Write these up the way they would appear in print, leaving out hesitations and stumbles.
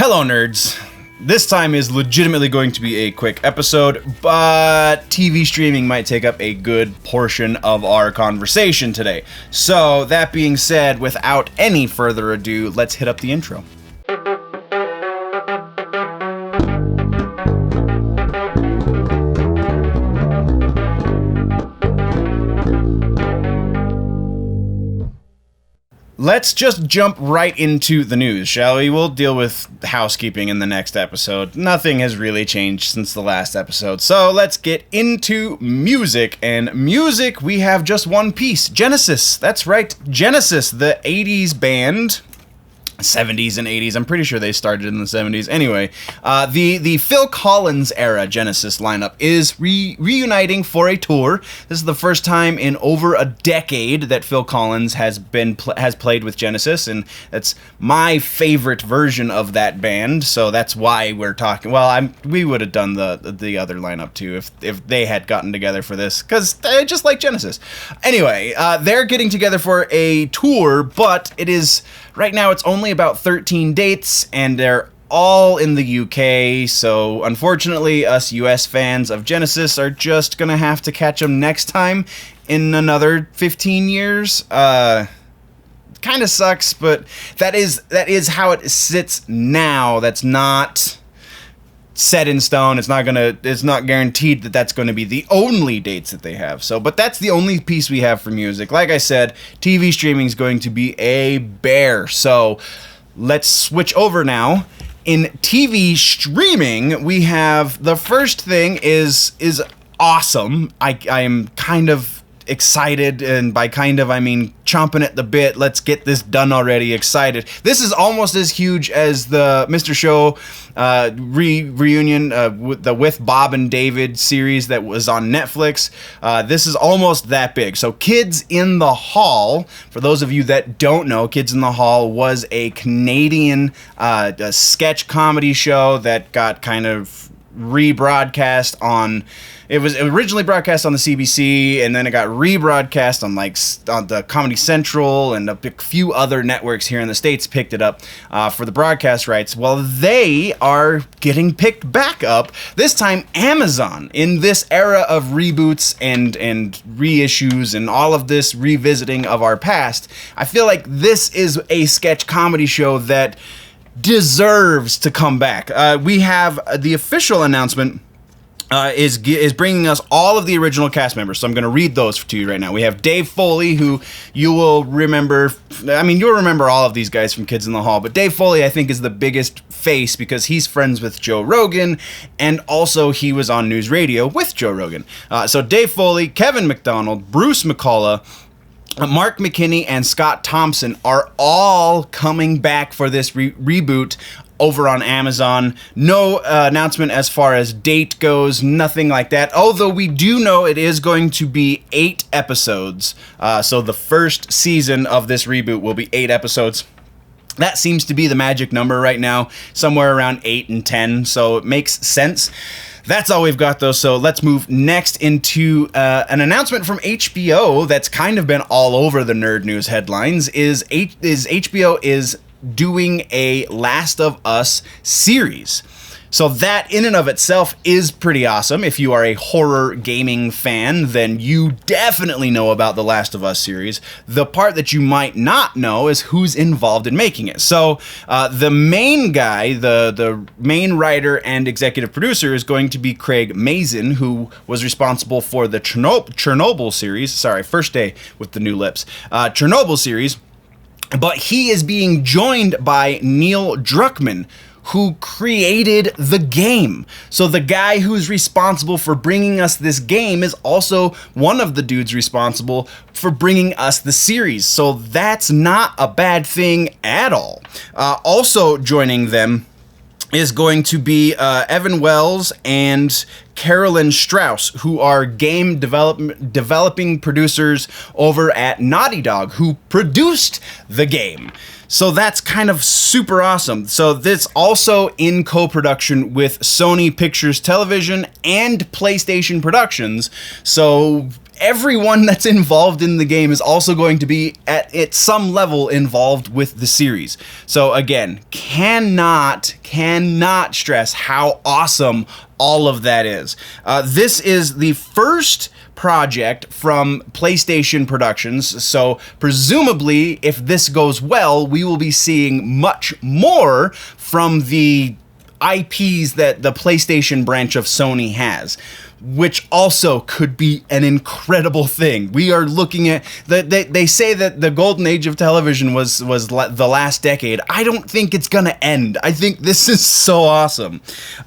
Hello, nerds. This time is legitimately going to be a quick episode, but TV streaming might take up a good portion of our conversation today. So, that being said, without any further ado, let's hit up the intro. Let's just jump right into the news, shall we? We'll deal with housekeeping in the next episode. Nothing has really changed since the last episode. So let's get into music. And music, we have just one piece. Genesis. That's right. Genesis, the 80s band. 70s and 80s. I'm pretty sure they started in the 70s. Anyway, the Phil Collins era Genesis lineup is reuniting for a tour. This is the first time in over a decade that Phil Collins has played with Genesis, and that's my favorite version of that band. So that's why we're talking. Well, we would have done the other lineup too if they had gotten together for this, because I just like Genesis. Anyway, they're getting together for a tour, but it is right now. It's only about 13 dates, and they're all in the UK, so unfortunately us US fans of Genesis are just gonna have to catch them next time in another 15 years. Kind of sucks, but that is how it sits now. That's not set in stone. It's not guaranteed that that's going to be the only dates that they have. So, but that's the only piece we have for music. Like I said, TV streaming is going to be a bear. So, let's switch over now. In TV streaming, we have the first thing is awesome. I am kind of excited, and by kind of I mean chomping at the bit. Let's get this done already. Excited. This is almost as huge as the Mr. Show reunion with Bob and David series that was on Netflix. This is almost that big. So Kids in the Hall, for those of you that don't know, Kids in the Hall was a Canadian a sketch comedy show that got kind of rebroadcast on. It was originally broadcast on the CBC, and then it got rebroadcast on the Comedy Central, and a few other networks here in the States picked it up for the broadcast rights. Well, they are getting picked back up, this time Amazon, in this era of reboots and reissues and all of this revisiting of our past. I feel like this is a sketch comedy show that deserves to come back. We have the official announcement is bringing us all of the original cast members. So I'm going to read those to you right now. We have Dave Foley, who you will remember. I mean, you'll remember all of these guys from Kids in the Hall, but Dave Foley, I think, is the biggest face because he's friends with Joe Rogan, and also he was on News Radio with Joe Rogan. So Dave Foley, Kevin McDonald, Bruce McCullough, Mark McKinney, and Scott Thompson are all coming back for this reboot over on Amazon. No announcement as far as date goes, nothing like that. Although we do know it is going to be 8 episodes. So the first season of this reboot will be 8 episodes. That seems to be the magic number right now, somewhere around 8 and 10. So it makes sense. That's all we've got, though, so let's move next into an announcement from HBO that's kind of been all over the nerd news headlines. HBO is doing a Last of Us series. So that in and of itself is pretty awesome. If you are a horror gaming fan, then you definitely know about the Last of Us series. The part that you might not know is who's involved in making it. So the main guy, the main writer and executive producer is going to be Craig Mazin, who was responsible for the Chernobyl series. Sorry, first day with the new lips. Chernobyl series. But he is being joined by Niel Druckmann, who created the game. So the guy who's responsible for bringing us this game is also one of the dudes responsible for bringing us the series. So that's not a bad thing at all. Also joining them is going to be Evan Wells and Carolyn Strauss, who are game developing producers over at Naughty Dog, who produced the game. So that's kind of super awesome. So this also in co-production with Sony Pictures Television and PlayStation Productions. So everyone that's involved in the game is also going to be at some level involved with the series. So again, cannot stress how awesome all of that is. This is the first project from PlayStation Productions, so presumably if this goes well, we will be seeing much more from the IPs that the PlayStation branch of Sony has, which also could be an incredible thing. We are looking at they say that the golden age of television was the last decade. I don't think it's gonna end. I think this is so awesome.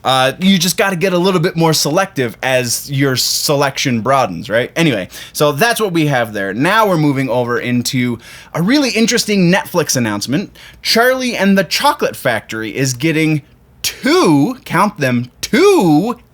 You just got to get a little bit more selective as your selection broadens, right? Anyway, so that's what we have there. Now we're moving over into a really interesting Netflix announcement. Charlie and the Chocolate Factory is getting two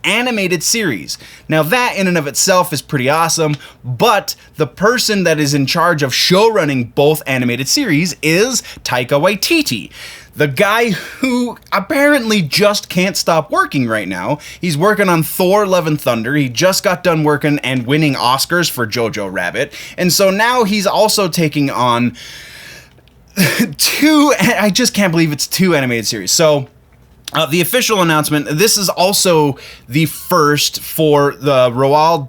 animated series. Now that in and of itself is pretty awesome, but the person that is in charge of showrunning both animated series is Taika Waititi, the guy who apparently just can't stop working right now. He's working on Thor: Love and Thunder. He just got done working and winning Oscars for Jojo Rabbit, and so now he's also taking on I just can't believe it's two animated series. So the official announcement, this is also the first for the Roald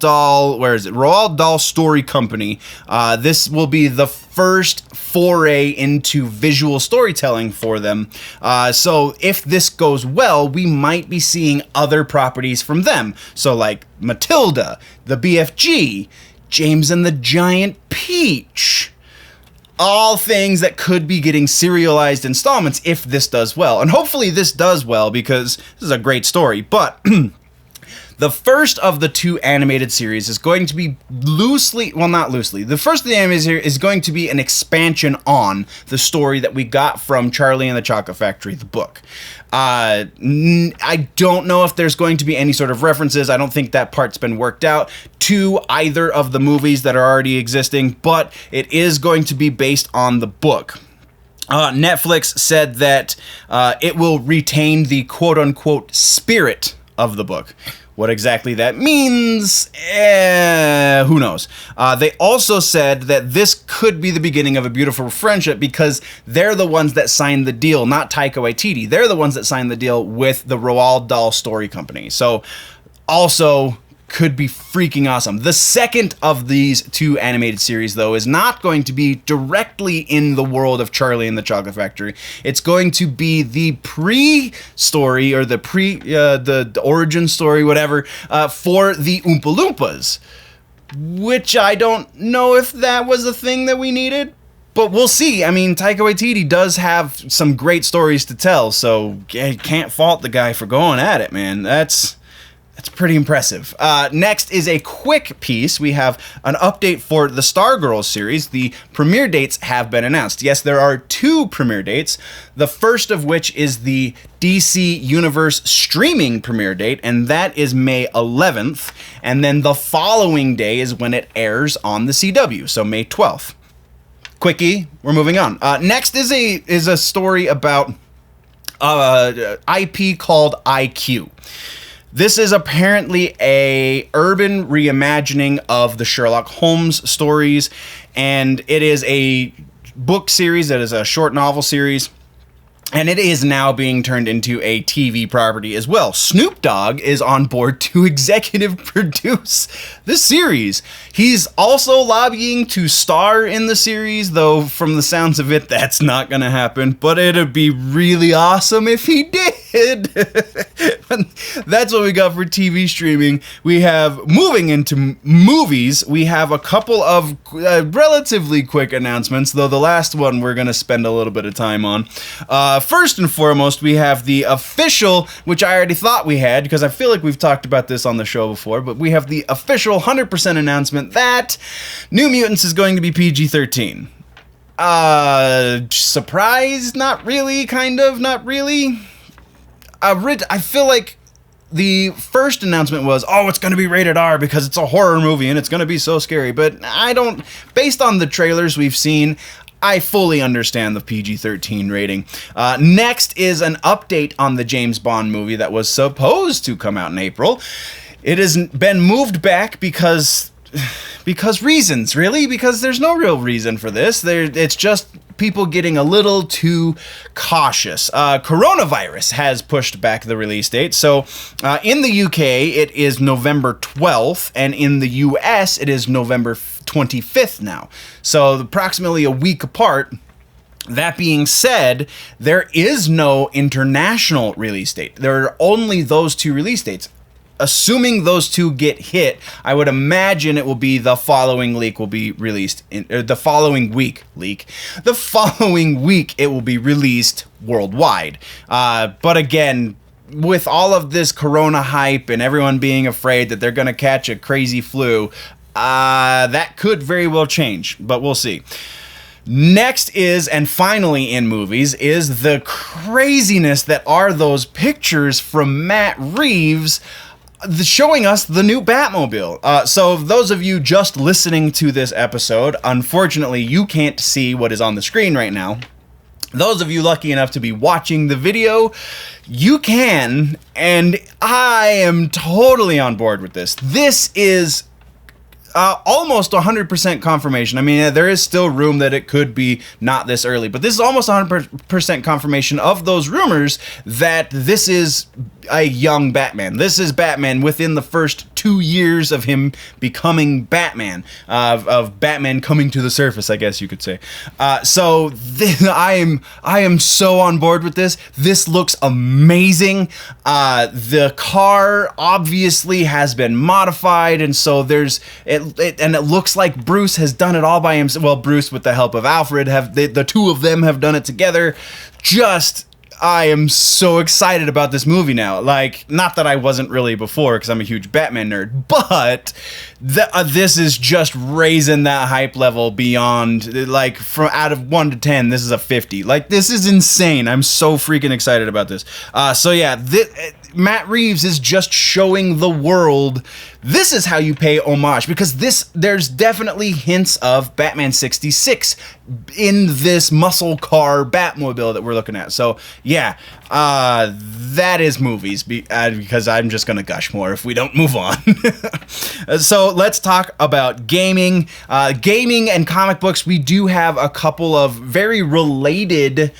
Dahl Story Company. This will be the first foray into visual storytelling for them. So if this goes well, we might be seeing other properties from them. So like Matilda, the BFG, James and the Giant Peach. All things that could be getting serialized installments if this does well. And hopefully this does well, because this is a great story. But the first of the two animated series is going to be the first of the animated series is going to be an expansion on the story that we got from Charlie and the Chocolate Factory, the book. I don't know if there's going to be any sort of references. I don't think that part's been worked out to either of the movies that are already existing, but it is going to be based on the book. Netflix said that it will retain the quote-unquote spirit of the book. What exactly that means, who knows? They also said that this could be the beginning of a beautiful friendship, because they're the ones that signed the deal, not Taika Waititi. They're the ones that signed the deal with the Roald Dahl Story Company. So also could be freaking awesome. The second of these two animated series, though, is not going to be directly in the world of Charlie and the Chocolate Factory. It's going to be the pre-story, or the origin story, whatever, for the Oompa Loompas, which I don't know if that was a thing that we needed. But we'll see. I mean, Taika Waititi does have some great stories to tell, so you can't fault the guy for going at it, man. That's pretty impressive. Next is a quick piece. We have an update for the Stargirl series. The premiere dates have been announced. Yes, there are two premiere dates. The first of which is the DC Universe streaming premiere date, and that is May 11th. And then the following day is when it airs on the CW, so May 12th. Quickie, we're moving on. Next is a story about IP called IQ. This is apparently a urban reimagining of the Sherlock Holmes stories, and it is a book series that is a short novel series, and it is now being turned into a TV property as well. Snoop Dogg is on board to executive produce the series. He's also lobbying to star in the series, though from the sounds of it, that's not going to happen, but it'd be really awesome if he did. That's what we got for TV streaming. We have, moving into movies, we have a couple of relatively quick announcements, though the last one we're going to spend a little bit of time on. First and foremost, we have the official, which I already thought we had, because I feel like we've talked about this on the show before, but we have the official 100% announcement that New Mutants is going to be PG-13. Surprise? Not really, kind of, not really. I feel like the first announcement was, oh, it's going to be rated R because it's a horror movie and it's going to be so scary. But based on the trailers we've seen, I fully understand the PG-13 rating. Next is an update on the James Bond movie that was supposed to come out in April. It has been moved back because because reasons, really, because there's no real reason for this. It's just people getting a little too cautious. Coronavirus has pushed back the release date. So in the UK, it is November 12th, and in the US, it is November 25th now. So approximately a week apart. That being said, there is no international release date. There are only those two release dates. Assuming those two get hit, I would imagine it will be the following week will be released the following week it will be released worldwide. But again, with all of this corona hype and everyone being afraid that they're going to catch a crazy flu, that could very well change, but we'll see. Next is, and finally in movies, is the craziness that are those pictures from Matt Reeves showing us the new Batmobile. So those of you just listening to this episode, unfortunately you can't see what is on the screen right now. Those of you lucky enough to be watching the video, you can, and I am totally on board with this. This is almost 100% confirmation. I mean, there is still room that it could be not this early, but this is almost 100% confirmation of those rumors that this is a young Batman. This is Batman within the first 2 years of him becoming Batman, of Batman coming to the surface, I guess you could say. So I am so on board with this. This looks amazing. The car obviously has been modified, and so it looks like Bruce has done it all by himself. Well, Bruce with the help of Alfred, the two of them have done it together. I am so excited about this movie now. Like, not that I wasn't really before, because I'm a huge Batman nerd, but this is just raising that hype level beyond, like, from out of 1 to 10, this is a 50. Like, this is insane. I'm so freaking excited about this. So yeah, Matt Reeves is just showing the world this is how you pay homage, because there's definitely hints of Batman 66 in this muscle car Batmobile that we're looking at. So yeah, that is movies, because I'm just gonna gush more if we don't move on. So let's talk about gaming. Gaming and comic books, we do have a couple of very related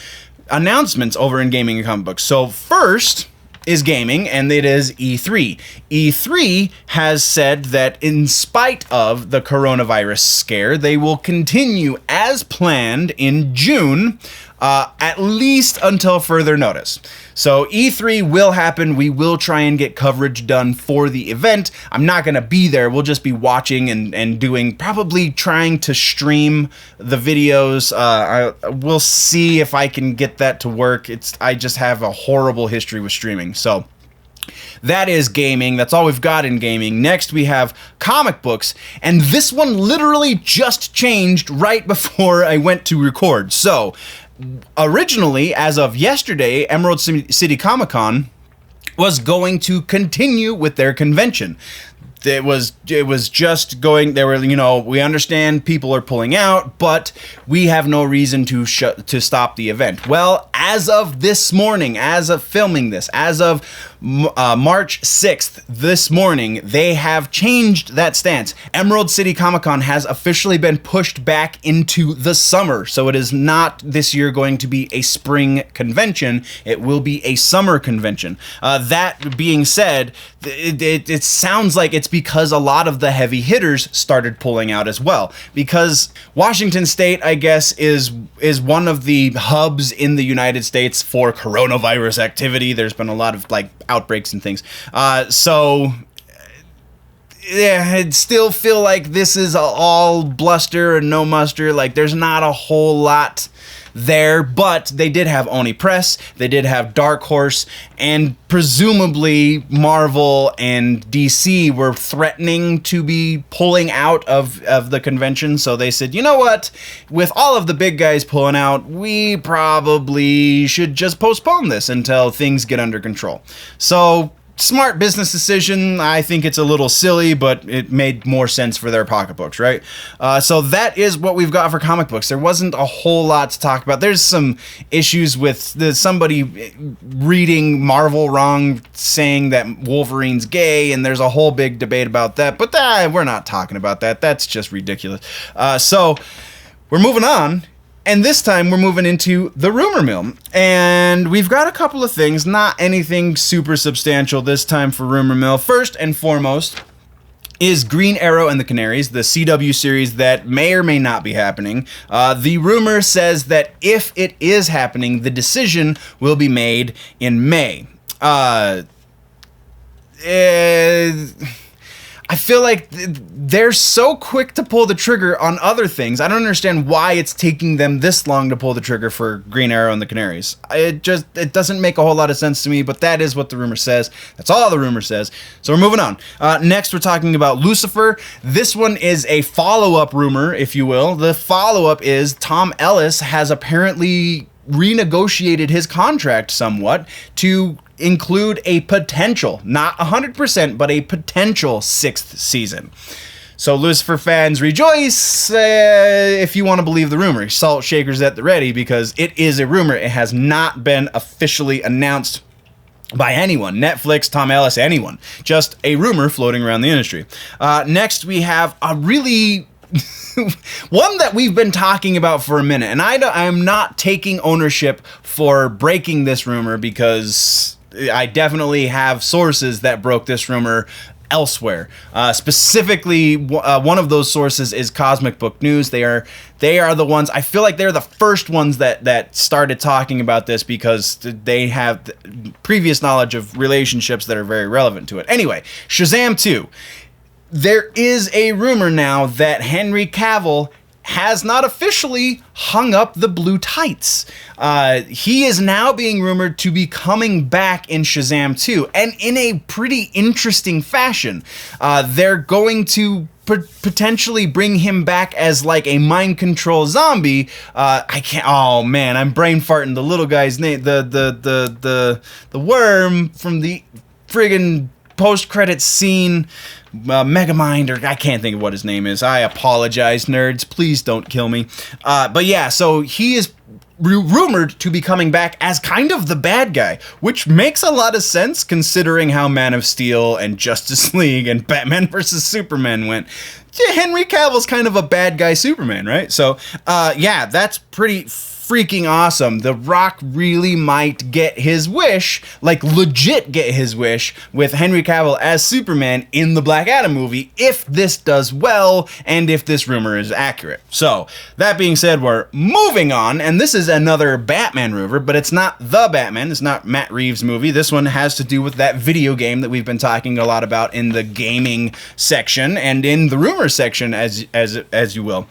announcements over in gaming and comic books. So first is gaming, and it is E3. E3 has said that in spite of the coronavirus scare, they will continue as planned in June, at least until further notice. So E3 will happen. We will try and get coverage done for the event. I'm not going to be there. We'll just be watching and doing, probably trying to stream the videos. We'll see if I can get that to work. I just have a horrible history with streaming. So that is gaming. That's all we've got in gaming. Next, we have comic books, and this one literally just changed right before I went to record. So originally, as of yesterday, Emerald City Comic Con was going to continue with their convention. It was just going. They were, we understand people are pulling out, but we have no reason to stop the event. Well, as of this morning, as of filming this, as of March 6th, this morning, they have changed that stance. Emerald City Comic Con has officially been pushed back into the summer, so it is not this year going to be a spring convention. It will be a summer convention. That being said, it sounds like it's because a lot of the heavy hitters started pulling out as well, because Washington State, I guess, is one of the hubs in the United States for coronavirus activity. There's been a lot of outbreaks and things. So yeah, I'd still feel like this is all bluster and no muster. Like, there's not a whole lot there, but they did have Oni Press, they did have Dark Horse, and presumably Marvel and DC were threatening to be pulling out of the convention, so they said, you know what, with all of the big guys pulling out, we probably should just postpone this until things get under control. So smart business decision. I think it's a little silly, but it made more sense for their pocketbooks, right? So that is what we've got for comic books. There wasn't a whole lot to talk about. There's some issues with somebody reading Marvel wrong, saying that Wolverine's gay, and there's a whole big debate about that, but we're not talking about that. That's just ridiculous. So we're moving on. And this time we're moving into the rumor mill. And we've got a couple of things, not anything super substantial this time for rumor mill. First and foremost is Green Arrow and the Canaries, the CW series that may or may not be happening. The rumor says that if it is happening, the decision will be made in May. I feel like they're so quick to pull the trigger on other things. I don't understand why it's taking them this long to pull the trigger for Green Arrow and the Canaries. It doesn't make a whole lot of sense to me, but that is what the rumor says. That's all the rumor says. So we're moving on. Next, we're talking about Lucifer. This one is a follow-up rumor, if you will. The follow-up is Tom Ellis has apparently renegotiated his contract somewhat to include a potential, not 100%, but a potential 6th season. So Lucifer fans, rejoice if you want to believe the rumor. Salt shakers at the ready, because it is a rumor. It has not been officially announced by anyone. Netflix, Tom Ellis, anyone. Just a rumor floating around the industry. Next, we have a really one that we've been talking about for a minute, and I'm not taking ownership for breaking this rumor, because I definitely have sources that broke this rumor elsewhere. Specifically, one of those sources is Cosmic Book News. They are the ones, I feel like they're the first ones that started talking about this, because they have previous knowledge of relationships that are very relevant to it. Anyway, Shazam 2. There is a rumor now that Henry Cavill has not officially hung up the blue tights. He is now being rumored to be coming back in Shazam 2, and in a pretty interesting fashion. They're going to potentially bring him back as like a mind control zombie. I can't. Oh man, I'm brain farting the little guy's name. The worm from the friggin' post-credits scene. Megamind, or I can't think of what his name is. I apologize, nerds. Please don't kill me. But yeah, so he is rumored to be coming back as kind of the bad guy, which makes a lot of sense considering how Man of Steel and Justice League and Batman vs. Superman went. Yeah, Henry Cavill's kind of a bad guy Superman, right? So, yeah, that's pretty freaking awesome. The Rock really might get his wish, like legit get his wish, with Henry Cavill as Superman in the Black Adam movie, if this does well and if this rumor is accurate. So, that being said, we're moving on, and this is another Batman rumor, but it's not the Batman, it's not Matt Reeves' movie. This one has to do with that video game that we've been talking a lot about in the gaming section and in the rumor section, as you will.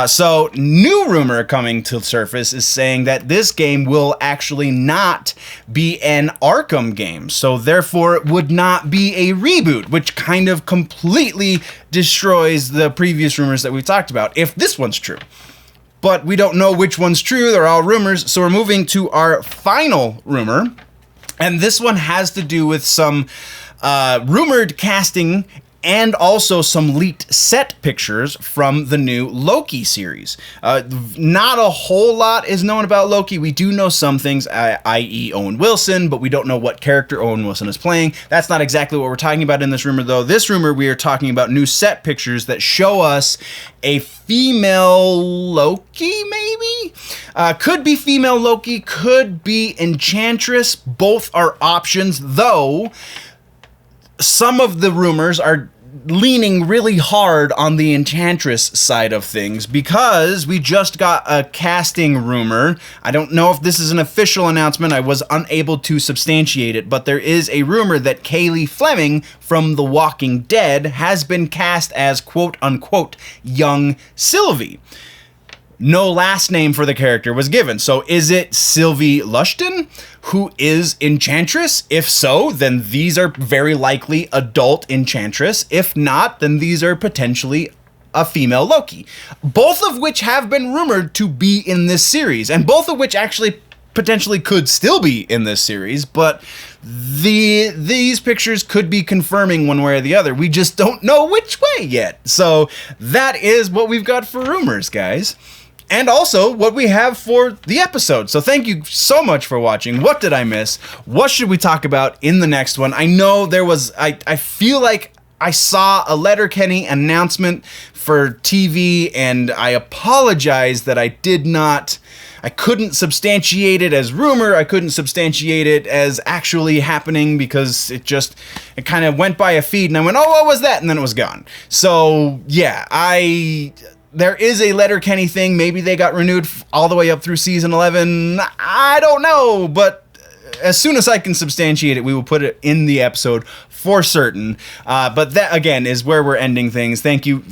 So, new rumor coming to surface is saying that this game will actually not be an Arkham game, so therefore it would not be a reboot, which kind of completely destroys the previous rumors that we've talked about, if this one's true. But we don't know which one's true, they're all rumors, so we're moving to our final rumor, and this one has to do with some rumored casting and also some leaked set pictures from the new Loki series. Not a whole lot is known about Loki. We do know some things, i.e. Owen Wilson, but we don't know what character Owen Wilson is playing. That's not exactly what we're talking about in this rumor, though. This rumor, we are talking about new set pictures that show us a female Loki, maybe? Could be female Loki, could be Enchantress. Both are options, though some of the rumors are leaning really hard on the Enchantress side of things, because we just got a casting rumor. I don't know if this is an official announcement. I was unable to substantiate it, but there is a rumor that Kaylee Fleming from The Walking Dead has been cast as quote-unquote young Sylvie. No last name for the character was given. So is it Sylvie Lushton, who is Enchantress? If so, then these are very likely adult Enchantress. If not, then these are potentially a female Loki. Both of which have been rumored to be in this series, and both of which actually potentially could still be in this series, but these pictures could be confirming one way or the other. We just don't know which way yet. So that is what we've got for rumors, guys. And also what we have for the episode. So thank you so much for watching. What did I miss? What should we talk about in the next one? I know there was, I feel like I saw a Letterkenny announcement for TV, and I apologize that I couldn't substantiate it as rumor. I couldn't substantiate it as actually happening because it kind of went by a feed and I went, oh, what was that? And then it was gone. So yeah, there is a Letterkenny thing. Maybe they got renewed all the way up through season 11. I don't know, but as soon as I can substantiate it, we will put it in the episode for certain. But that, again, is where we're ending things. Thank you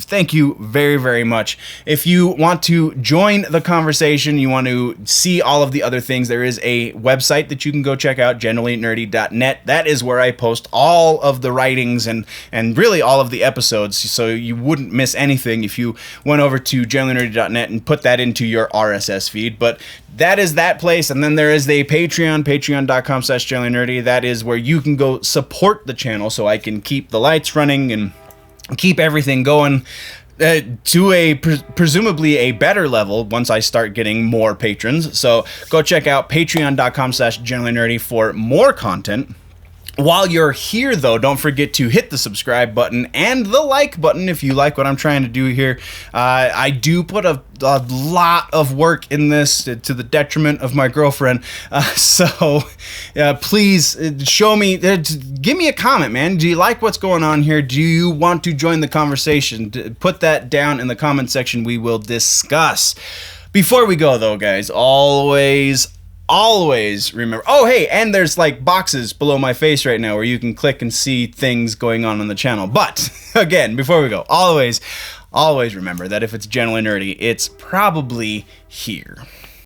very, very much. If you want to join the conversation, you want to see all of the other things, there is a website that you can go check out, generallynerdy.net. That is where I post all of the writings and really all of the episodes, so you wouldn't miss anything if you went over to generallynerdy.net and put that into your RSS feed. But that is that place, and then there is the patreon.com/generallynerdy. That is where you can go support the channel so I can keep the lights running and keep everything going to a presumably a better level once I start getting more patrons. So go check out patreon.com/generallynerdy for more content. While you're here, though, don't forget to hit the subscribe button and the like button if you like what I'm trying to do here. I do put a lot of work in this to the detriment of my girlfriend. So please show me, give me a comment, man. Do you like what's going on here? Do you want to join the conversation? Put that down in the comment section. We will discuss. Before we go, though, guys, always remember, oh hey, and there's like boxes below my face right now where you can click and see things going on the channel. But again, before we go, always remember that if it's generally nerdy, it's probably here.